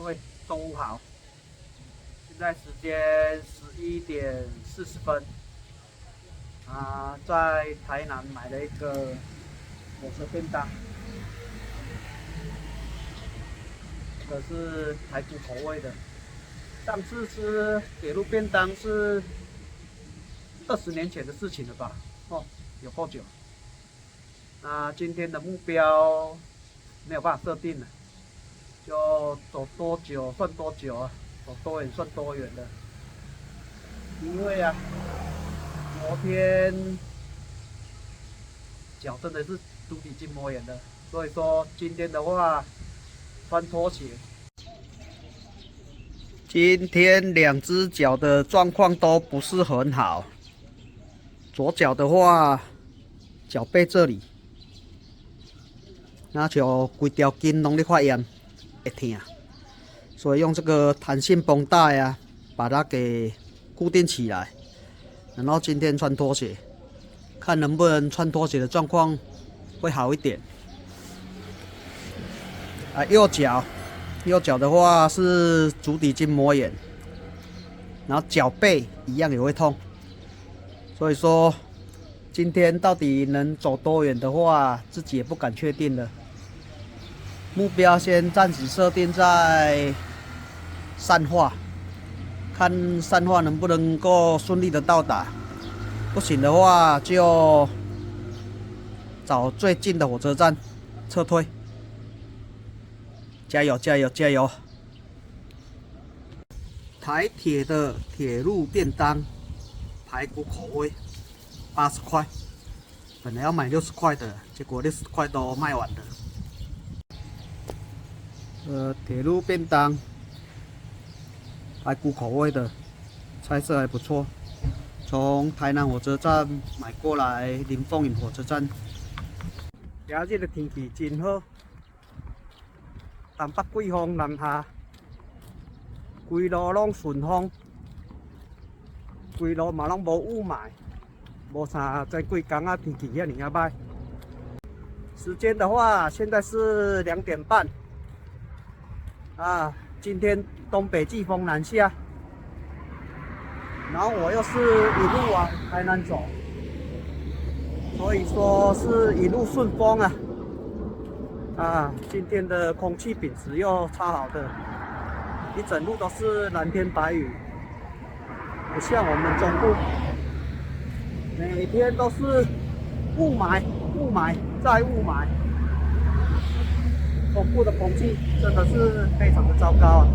各位中午好，现在时间11:40在台南买了一个火车便当，这个是排骨口味的。上次吃铁路便当是20年前的事情了吧？哦，有够久。那今天的目标没有办法设定了，就走多久算多久啊，走多远算多远的。因为昨天脚真的是足底筋膜炎的，所以说今天的话穿拖鞋。今天两只脚的状况都不是很好，左脚的话，脚背这里，那就规条筋拢在发炎，会痛，所以用这个弹性绷带把它给固定起来，然后今天穿拖鞋，看能不能穿拖鞋的状况会好一点。右脚的话是足底筋膜炎，然后脚背一样也会痛，所以说今天到底能走多远的话，自己也不敢确定了。目标先暂时设定在善化，看善化能不能够顺利的到达，不行的话就找最近的火车站撤退。加油加油加油！台铁的铁路便当，排骨口味，80块。本来要买60块的，结果60块都卖完了。铁路便当，排骨口味的，菜色还不错。从台南火车站买过来，林凤营火车站。今日的天气真好。东北季风南下，规路拢顺风，规路嘛拢无雾霾，无啥再几天天气遐尔歹。时间的话，现在是2点半。今天东北季风南下，然后我又是一路往台南走，所以说是一路顺风今天的空气品质又超好的，一整路都是蓝天白云，不像我们中部，每天都是雾霾再雾霾。中部的空气真的是非常的糟糕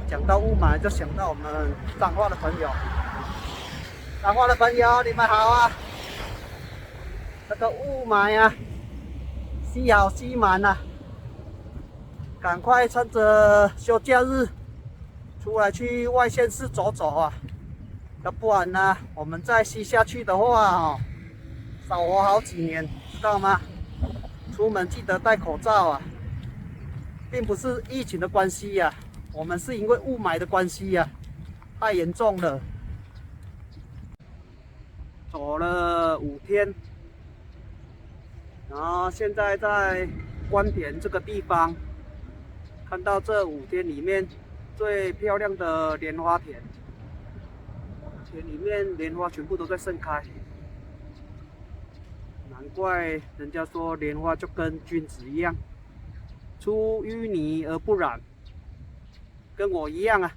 讲到雾霾，就想到我们彰化的朋友，你们好这个雾霾吸好吸满赶快趁着休假日出来去外县市走走要不然我们再吸下去的话少活好几年，知道吗？出门记得戴口罩并不是疫情的关系我们是因为雾霾的关系太严重了。走了5天。然后现在在关田这个地方，看到这5天里面最漂亮的莲花田，田里面莲花全部都在盛开，难怪人家说莲花就跟君子一样，出淤泥而不染，跟我一样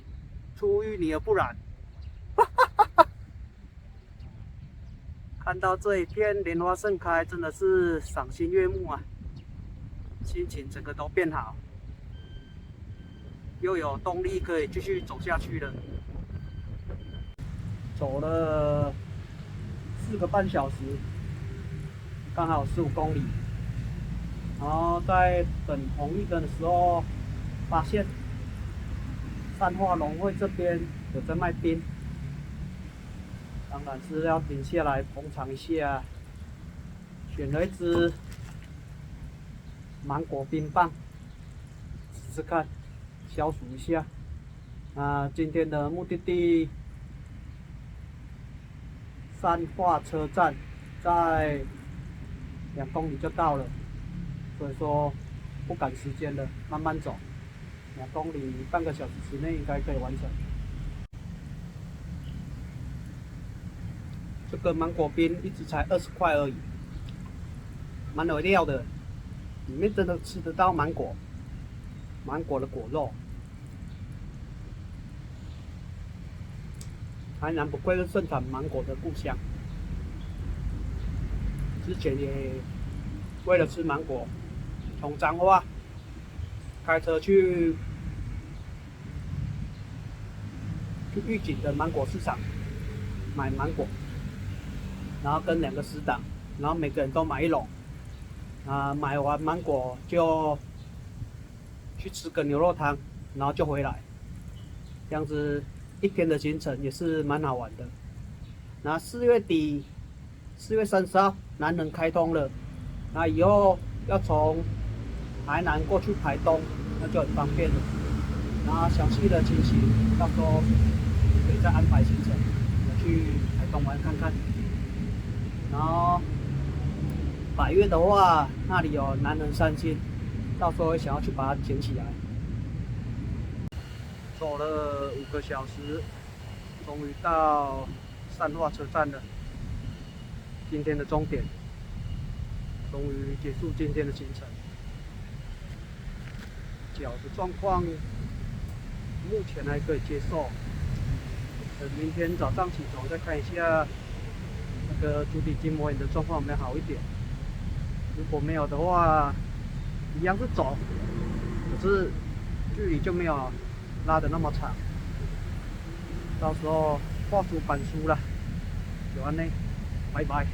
出淤泥而不染。看到这一片莲花盛开，真的是赏心悦目心情整个都变好，又有动力可以继续走下去了。走了4个半小时，刚好15公里。然后在等红绿灯的时候，发现善化农会这边有在卖冰。当然是要停下来捧场一下，选了一支芒果冰棒，试试看，消暑一下。今天的目的地善化车站，在2公里就到了，所以说不赶时间了，慢慢走。2公里，半个小时之内应该可以完成。这个芒果冰一直才20块而已，蛮有料的，里面真的吃得到芒果的果肉。台南不愧是盛产芒果的故乡。之前也为了吃芒果，从彰化开车去玉井的芒果市场买芒果，然后跟2个死党，然后每个人都买1笼。买完芒果就去吃个牛肉汤，然后就回来，这样子1天的行程也是蛮好玩的。然后4月底，4月30号，南人开通了，那以后要从台南过去台东，那就很方便了。然后详细的情形，到时候可以再安排行程，我去台东玩看看。然后百岳的话，那里有南人三星，到时候会想要去把它捡起来。走了5个小时，终于到善化车站了。今天的终点，终于结束今天的行程。脚的状况目前还可以接受，等明天早上起床再看一下那个足底筋膜炎的状况有没有好一点。如果没有的话，一样是走，可是距离就没有拉得那么长。到时候画出板书了，就安内，拜拜。